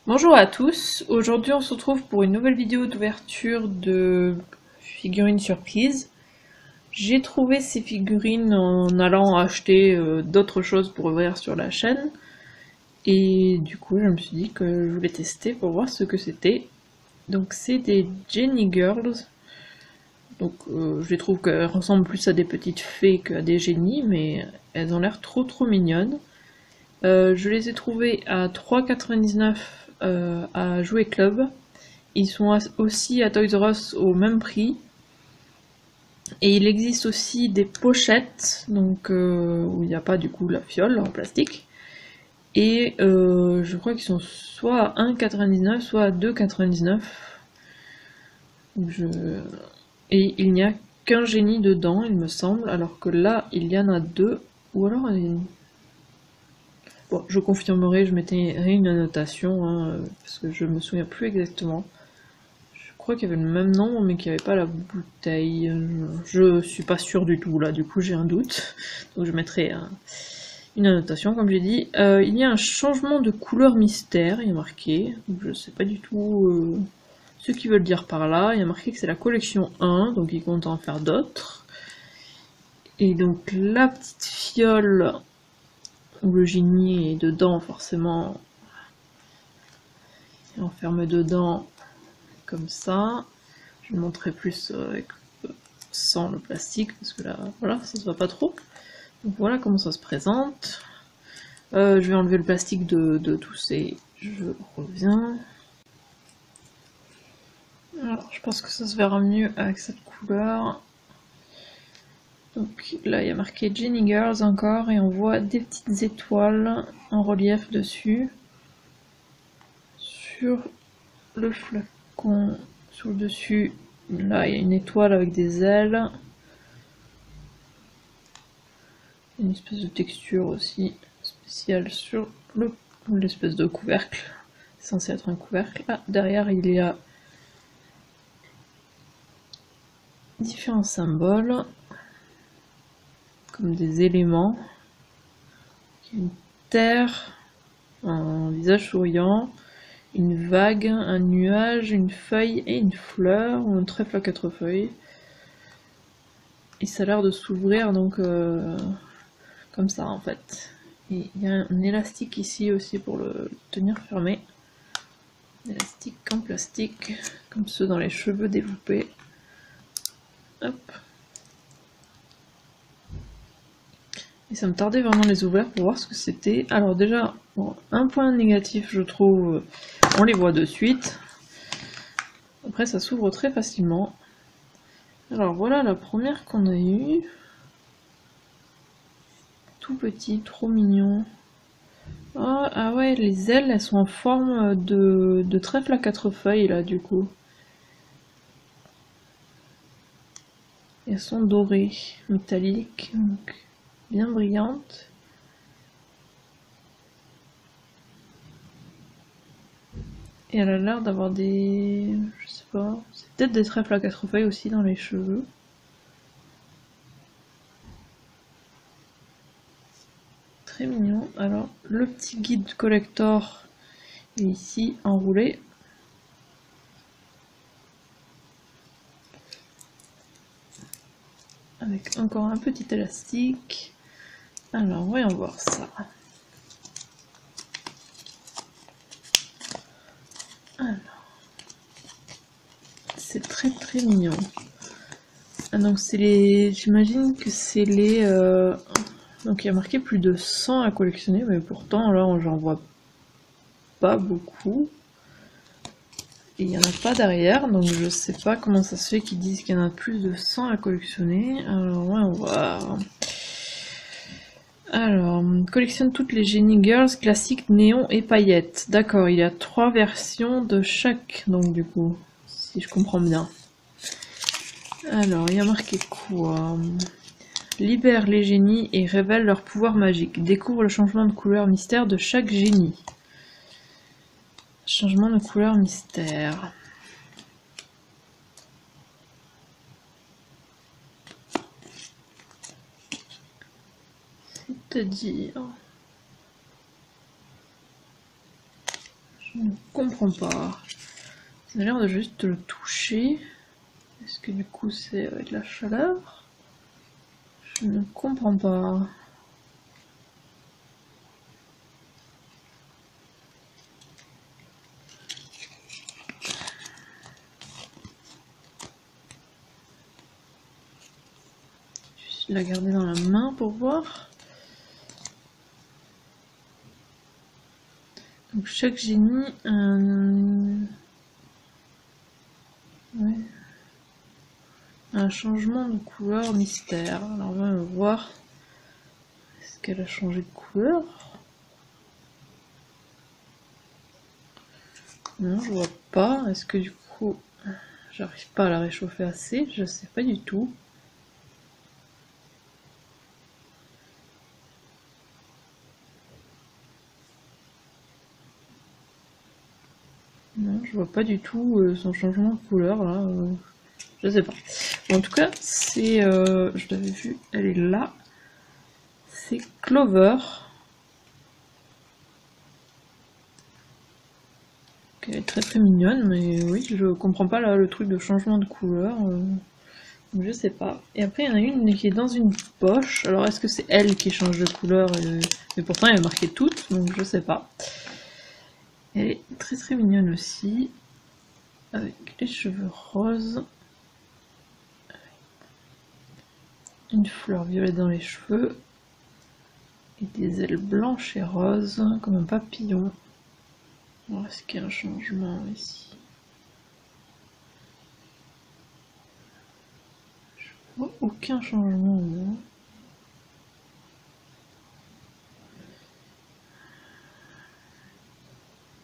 Bonjour à tous, aujourd'hui on se retrouve pour une nouvelle vidéo d'ouverture de figurines surprises. J'ai trouvé ces figurines en allant acheter d'autres choses pour ouvrir sur la chaîne. Et du coup je me suis dit que je voulais tester pour voir ce que c'était. Donc c'est des Jenny Girls. Donc je les trouve qu'elles ressemblent plus à des petites fées qu'à des génies, mais elles ont l'air trop mignonnes. Je les ai trouvées à 3,99 à Jouet Club. Ils sont aussi à Toys R Us au même prix. Et il existe aussi des pochettes, donc où il n'y a pas du coup la fiole en plastique. Et je crois qu'ils sont soit à 1,99 soit à 2,99. Je... Et il n'y a qu'un génie dedans, il me semble, alors que là il y en a deux. Ou alors bon, je confirmerai, je mettrai une annotation, hein, parce que je me souviens plus exactement. Je crois qu'il y avait le même nom, mais qu'il n'y avait pas la bouteille. Je suis pas sûre du tout, là, du coup j'ai un doute. Donc je mettrai une annotation, comme j'ai dit. Il y a un changement de couleur mystère, il y a marqué. Donc je sais pas du tout ce qu'ils veulent dire par là. Il y a marqué que c'est la collection 1, donc ils comptent en faire d'autres. Et donc la petite fiole où le génie est dedans, forcément, il enferme dedans comme ça. Je le montrerai plus avec sans le plastique parce que là, voilà, ça se voit pas trop. Donc voilà comment ça se présente. Je vais enlever le plastique de tous ces. Je reviens. Alors, je pense que ça se verra mieux avec cette couleur. Donc là, il y a marqué Jenny Girls encore et on voit des petites étoiles en relief dessus. Sur le flacon, sur le dessus, là, il y a une étoile avec des ailes. Une espèce de texture aussi spéciale sur l'espèce de couvercle. C'est censé être un couvercle. Ah, derrière il y a différents symboles, comme des éléments. Une terre, un visage souriant, une vague, un nuage, une feuille et une fleur, ou un trèfle à 4 feuilles. Et ça a l'air de s'ouvrir donc comme ça en fait. Et il y a un élastique ici aussi pour le tenir fermé. Un élastique en plastique, comme ceux dans les cheveux des poupées. Hop. Et ça me tardait vraiment de les ouvrir pour voir ce que c'était. Alors déjà, bon, un point négatif je trouve, on les voit de suite. Après ça s'ouvre très facilement. Alors voilà la première qu'on a eue. Tout petit, trop mignon. Oh, ah ouais, les ailes elles sont en forme de trèfle à 4 feuilles là du coup. Elles sont dorées, métalliques, donc bien brillantes. Et elle a l'air d'avoir des... je sais pas... c'est peut-être des trèfles à 4 feuilles aussi dans les cheveux. Très mignon. Alors, le petit guide collector est ici, enroulé. Avec encore un petit élastique. Alors, voyons voir ça. Alors, c'est très mignon. Ah, donc c'est les... j'imagine que c'est les... donc il y a marqué plus de 100 à collectionner, mais pourtant là j'en vois pas beaucoup. Et il n'y en a pas derrière, donc je sais pas comment ça se fait qu'ils disent qu'il y en a plus de 100 à collectionner. Alors ouais, on va... Alors, collectionne toutes les Jenny Girls classiques néon et paillettes. D'accord, il y a 3 versions de chaque, donc du coup, si je comprends bien. Alors, il y a marqué quoi? Libère les génies et révèle leur pouvoir magique. Découvre le changement de couleur mystère de chaque génie. Changement de couleur mystère. C'est-à-dire... Je ne comprends pas. Ça a l'air de juste le toucher. Est-ce que du coup c'est avec la chaleur? Je ne comprends pas. Je vais la garder dans la main pour voir. Donc chaque génie a un changement de couleur mystère. Alors on va voir. Est-ce qu'elle a changé de couleur? Non, je vois pas. Est-ce que du coup, j'arrive pas à la réchauffer assez? Je sais pas du tout. Non, je vois pas du tout son changement de couleur là. Je sais pas. En tout cas, c'est, je l'avais vue, elle est là. C'est Clover. Elle est très mignonne, mais oui, je comprends pas là le truc de changement de couleur. Donc je sais pas. Et après, il y en a une qui est dans une poche. Alors, est-ce que c'est elle qui change de couleur? Mais pourtant, elle est marquée toutes, donc je sais pas. Elle est très mignonne aussi. Avec les cheveux roses. Une fleur violette dans les cheveux. Et des ailes blanches et roses, comme un papillon. Alors, est-ce qu'il y a un changement ici? Je vois aucun changement, non.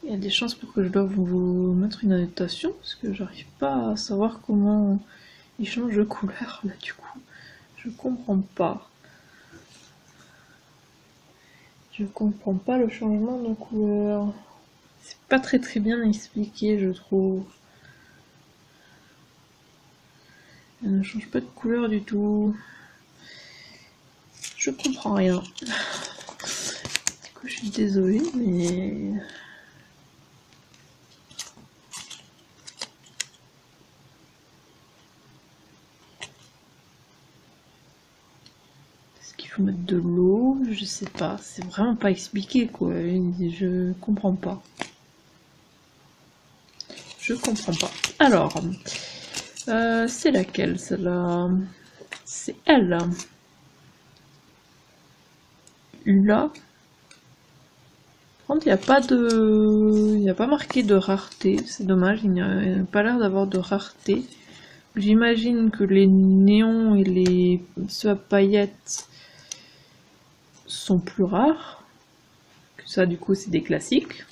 Il y a des chances pour que je doive vous mettre une annotation, parce que j'arrive pas à savoir comment il change de couleur, là, du coup. Je comprends pas. Je comprends pas le changement de couleur. C'est pas très bien expliqué, je trouve. Elle ne change pas de couleur du tout. Je comprends rien. Du coup, je suis désolée, mais... Est-ce qu'il faut mettre de l'eau? Je sais pas. C'est vraiment pas expliqué, quoi. Je comprends pas. Je comprends pas. Alors... c'est laquelle, celle-là? C'est elle. Là. Par contre, il n'y a pas marqué de rareté. C'est dommage, il n'y a pas l'air d'avoir de rareté. J'imagine que les néons et ceux à paillettes sont plus rares. Que ça, du coup, c'est des classiques.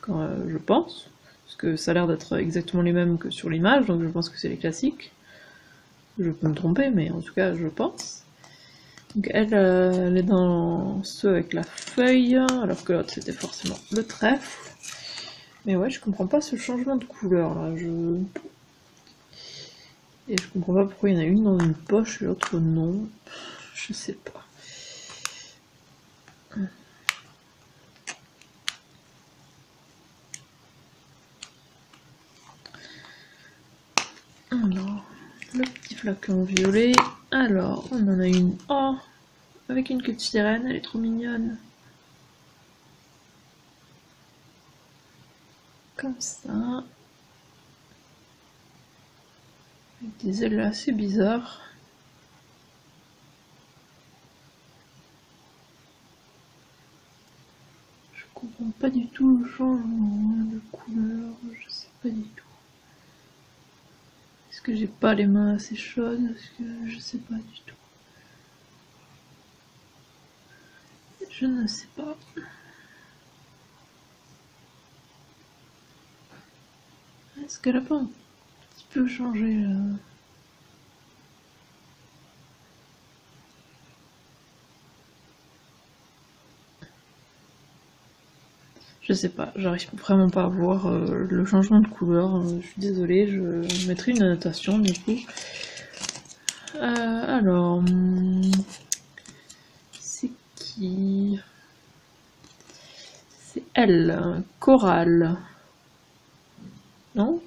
Je pense. Parce que ça a l'air d'être exactement les mêmes que sur l'image, donc je pense que c'est les classiques. Je peux me tromper, mais en tout cas, je pense. Donc elle est dans ceux avec la feuille, alors que l'autre c'était forcément le trèfle. Mais ouais, je comprends pas ce changement de couleur là. Et je comprends pas pourquoi il y en a une dans une poche et l'autre non. Je sais pas. Alors, le petit flacon violet. Alors, on en a une. Oh, avec une queue de sirène, elle est trop mignonne. Comme ça. Avec des ailes assez bizarres. Je comprends pas du tout le changement de couleur, je sais pas du tout. Est-ce que j'ai pas les mains assez chaudes? Est-ce que je sais pas du tout. Je ne sais pas. Est-ce qu'elle a pas un petit peu changé là? Je sais pas, j'arrive vraiment pas à voir le changement de couleur. Je suis désolée, je mettrai une annotation du coup. Alors, c'est qui? C'est elle, Coral. Non?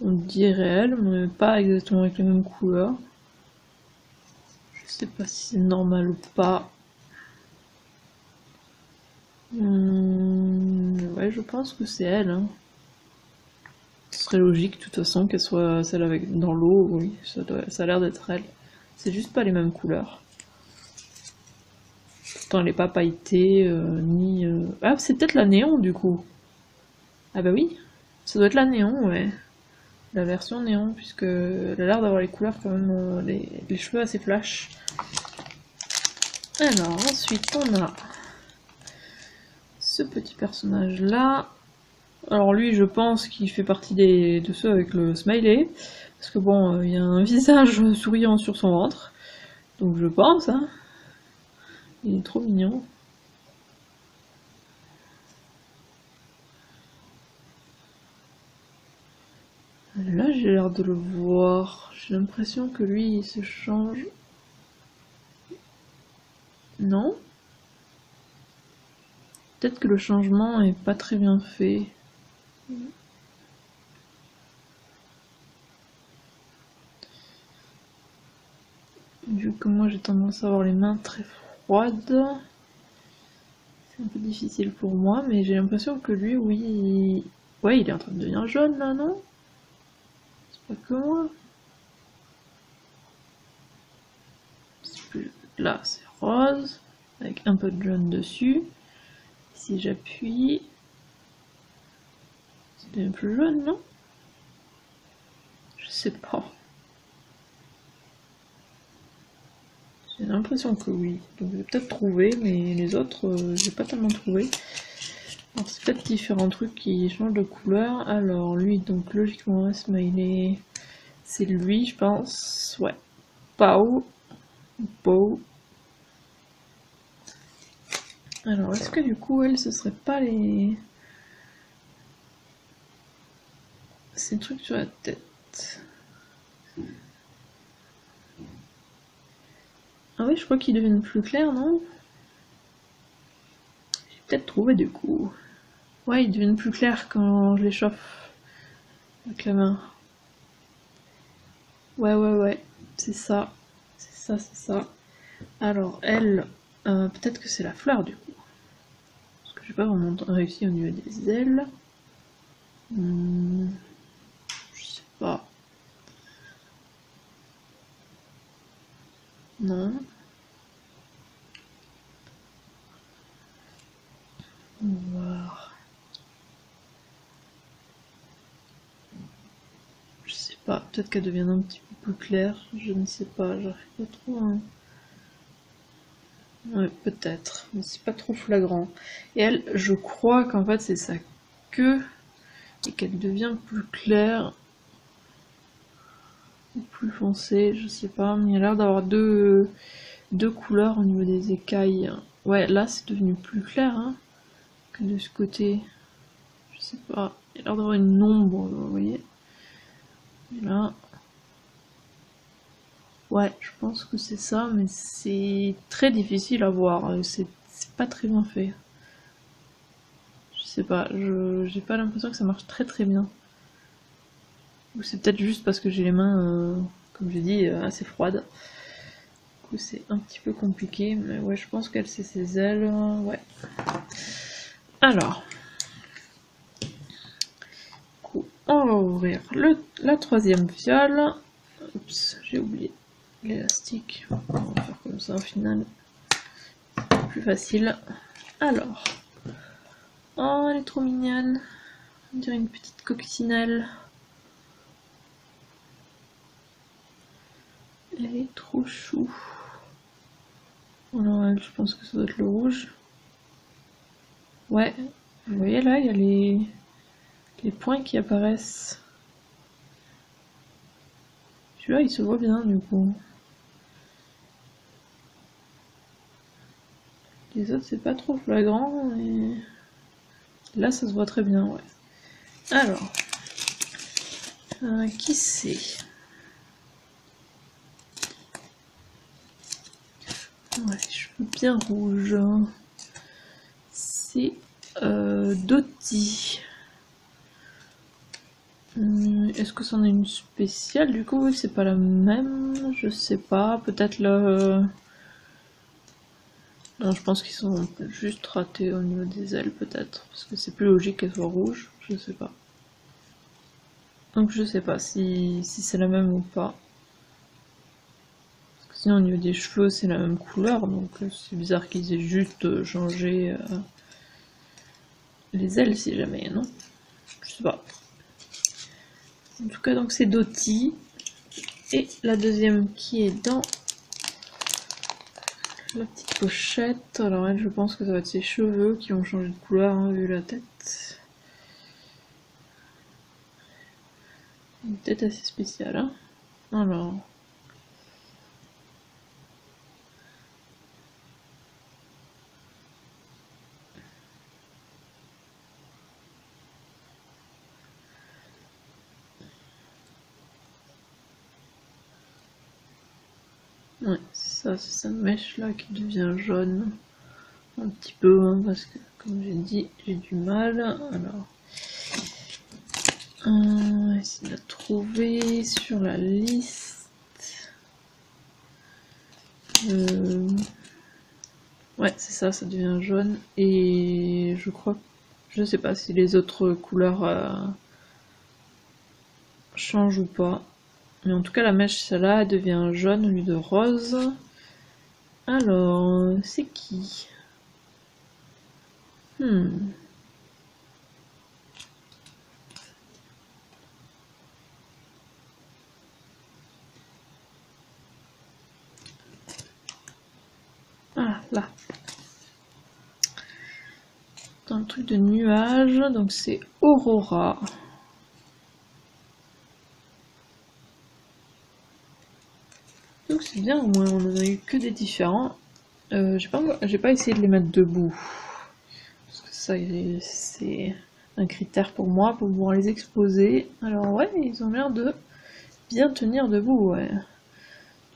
On dirait elle, mais pas exactement avec les mêmes couleurs. Je sais pas si c'est normal ou pas. Ouais, je pense que c'est elle. Hein. Ce serait logique, de toute façon, qu'elle soit celle avec dans l'eau. Oui, ça a l'air d'être elle. C'est juste pas les mêmes couleurs. Pourtant, elle est pas pailletée, ni... Ah, c'est peut-être la néon, du coup. Ah bah oui, ça doit être la néon, ouais. La version néon, puisque elle a l'air d'avoir les couleurs quand même, les cheveux assez flash. Alors, ensuite, on a ce petit personnage-là. Alors lui, je pense qu'il fait partie de ceux avec le smiley. Parce que bon, il y a un visage souriant sur son ventre. Donc je pense, hein. Il est trop mignon. Là, j'ai l'air de le voir. J'ai l'impression que lui, il se change. Non? Peut-être que le changement est pas très bien fait. Vu que moi j'ai tendance à avoir les mains très froides, c'est un peu difficile pour moi, mais j'ai l'impression que lui, oui, ouais, il est en train de devenir jaune là, non? C'est pas que moi. Là, c'est rose, avec un peu de jaune dessus. Si j'appuie, c'est bien plus jaune, non? Je sais pas. J'ai l'impression que oui. Donc je vais peut-être trouver, mais les autres, j'ai pas tellement trouvé. Alors c'est peut-être différents trucs qui changent de couleur. Alors lui, donc logiquement, smiley, c'est lui, je pense. Ouais. Pau. Pau. Alors est-ce que du coup, elle, ce serait pas les... ces trucs sur la tête? Ah oui, je crois qu'ils deviennent plus clairs, non? J'ai peut-être trouvé du coup. Ouais, ils deviennent plus clairs quand je les chauffe avec la main. Ouais, c'est ça. C'est ça, c'est ça. Alors, elle, peut-être que c'est la fleur du coup. Parce que j'ai pas vraiment réussi au niveau des ailes. Je sais pas. Non. On va voir. Je sais pas. Peut-être qu'elle devient un petit peu plus claire. Je ne sais pas. J'arrive pas trop. Hein. Ouais, peut-être. Mais c'est pas trop flagrant. Et elle, je crois qu'en fait, c'est sa queue. Et qu'elle devient plus claire. Ou plus foncée. Je sais pas. Mais il y a l'air d'avoir deux couleurs au niveau des écailles. Ouais, là, c'est devenu plus clair. Hein. Que de ce côté, je sais pas, il a l'air d'avoir une ombre, vous voyez. Et là, ouais, je pense que c'est ça, mais c'est très difficile à voir, c'est pas très bien fait. Je sais pas, j'ai pas l'impression que ça marche très très bien. Ou c'est peut-être juste parce que j'ai les mains, comme j'ai dit, assez froides. Du coup, c'est un petit peu compliqué, mais ouais, je pense qu'elle c'est ses ailes, ouais. Alors, on va ouvrir la troisième fiole. Oups, j'ai oublié l'élastique. On va faire comme ça au final. Plus facile. Alors. Oh, elle est trop mignonne. On dirait une petite coccinelle. Elle est trop chou. Alors, elle, je pense que ça doit être le rouge. Ouais. Vous voyez là, il y a les points qui apparaissent. Celui-là, il se voit bien du coup. Les autres, c'est pas trop flagrant. Et... là, ça se voit très bien, ouais. Alors, qui c'est? Ouais, cheveux bien rouge. C'est Doty. Est-ce que c'en est une spéciale du coup? Oui, c'est pas la même, je sais pas. Peut-être le... Non, je pense qu'ils sont juste ratés au niveau des ailes, peut-être. Parce que c'est plus logique qu'elles soient rouges, je sais pas. Donc je sais pas si c'est la même ou pas. Parce que sinon au niveau des cheveux c'est la même couleur, donc c'est bizarre qu'ils aient juste changé les ailes si jamais, non? Je sais pas. En tout cas donc c'est Doty. Et la deuxième qui est dans la petite pochette. Alors elle, je pense que ça va être ses cheveux qui ont changé de couleur, hein, vu la tête. Une tête assez spéciale, hein. Alors... Ouais, ça c'est sa mèche là qui devient jaune. Un petit peu, hein, parce que comme j'ai dit, j'ai du mal. Alors... on va essayer de la trouver sur la liste. Ouais, c'est ça, ça devient jaune. Et je crois, je sais pas si les autres couleurs changent ou pas. Mais en tout cas, la mèche, celle-là, devient jaune au lieu de rose. Alors, c'est qui? Ah, là. Dans le truc de nuage, donc c'est Aurora. Donc c'est bien, au moins on en a eu que des différents. J'ai pas essayé de les mettre debout. Parce que ça, c'est un critère pour moi, pour pouvoir les exposer. Alors ouais, ils ont l'air de bien tenir debout, ouais.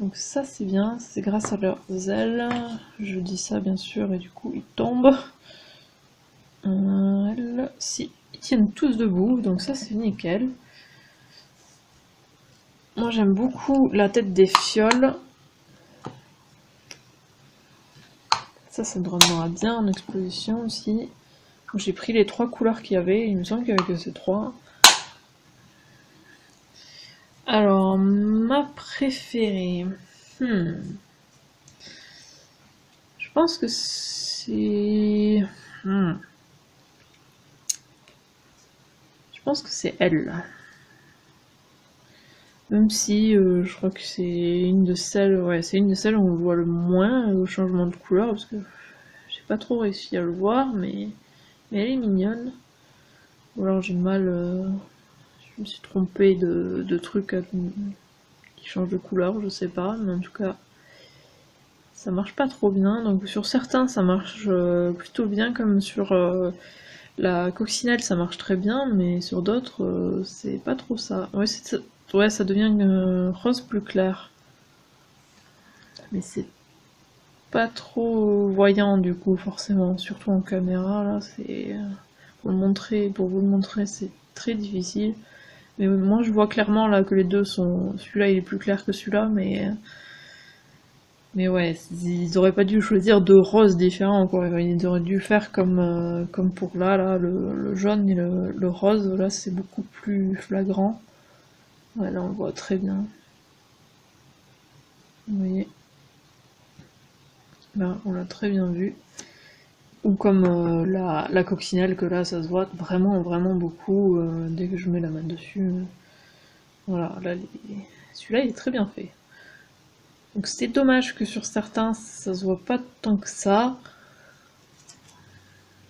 Donc ça c'est bien, c'est grâce à leurs ailes. Je dis ça bien sûr, et du coup ils tombent. Si, ils tiennent tous debout, donc ça c'est nickel. Moi j'aime beaucoup la tête des fioles. Ça donnera bien en exposition aussi. J'ai pris les 3 couleurs qu'il y avait, il me semble qu'il y avait que ces 3. Alors, ma préférée... Je pense que c'est... Je pense que c'est elle. Même si je crois que c'est une de celles... Ouais, c'est une de celles où on voit le moins au changement de couleur, parce que j'ai pas trop réussi à le voir, mais elle est mignonne. Ou alors j'ai mal... je me suis trompée de trucs qui changent de couleur, je sais pas, mais en tout cas... ça marche pas trop bien, donc sur certains ça marche plutôt bien, comme sur la coccinelle ça marche très bien, mais sur d'autres c'est pas trop ça. Ouais, ça devient rose plus clair. Mais c'est pas trop voyant du coup forcément, surtout en caméra là, c'est pour vous le montrer c'est très difficile. Mais moi je vois clairement là que les deux sont, celui-là il est plus clair que celui-là, mais ouais, ils auraient pas dû choisir 2 roses différents, quoi. Ils auraient dû faire comme pour là, le jaune et le rose, là c'est beaucoup plus flagrant. Ouais, là on le voit très bien. Vous voyez. Là, on l'a très bien vu. Ou comme la coccinelle, que là ça se voit vraiment, vraiment beaucoup dès que je mets la main dessus. Voilà, là, celui-là il est très bien fait. Donc c'est dommage que sur certains ça se voit pas tant que ça.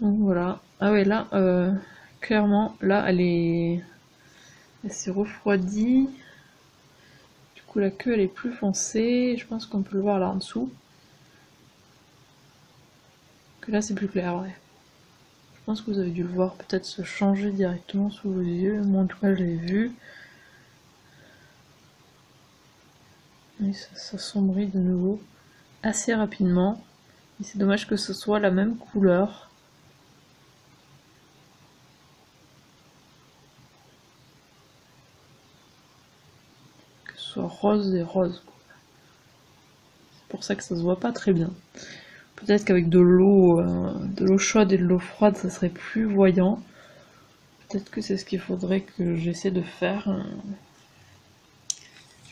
Donc voilà. Ah ouais, là, clairement, là elle s'est refroidie. Du coup la queue elle est plus foncée. Je pense qu'on peut le voir là en dessous. Que là c'est plus clair, ouais. Je pense que vous avez dû le voir peut-être se changer directement sous vos yeux. Moi en tout cas je l'ai vu. Et ça s'assombrit de nouveau assez rapidement. Et c'est dommage que ce soit la même couleur. Que ce soit rose et rose. C'est pour ça que ça se voit pas très bien. Peut-être qu'avec de l'eau chaude et de l'eau froide, ça serait plus voyant. Peut-être que c'est ce qu'il faudrait que j'essaie de faire.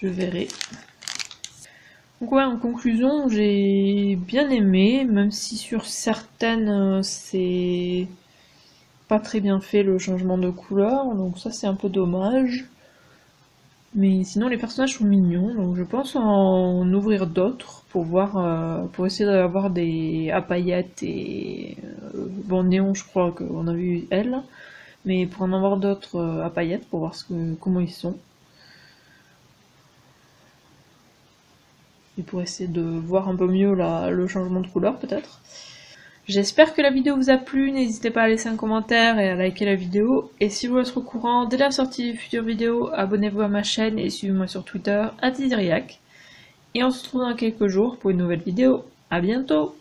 Je verrai. Donc ouais, en conclusion, j'ai bien aimé, même si sur certaines, c'est pas très bien fait le changement de couleur, donc ça c'est un peu dommage. Mais sinon les personnages sont mignons, donc je pense en ouvrir d'autres pour voir, pour essayer d'avoir des à paillettes et bon néon, je crois qu'on a vu elle, mais pour en avoir d'autres à paillettes pour voir comment ils sont. Et pour essayer de voir un peu mieux le changement de couleur peut-être. J'espère que la vidéo vous a plu, n'hésitez pas à laisser un commentaire et à liker la vidéo. Et si vous voulez être au courant dès la sortie des futures vidéos, abonnez-vous à ma chaîne et suivez-moi sur Twitter @idriac. Et on se retrouve dans quelques jours pour une nouvelle vidéo. À bientôt!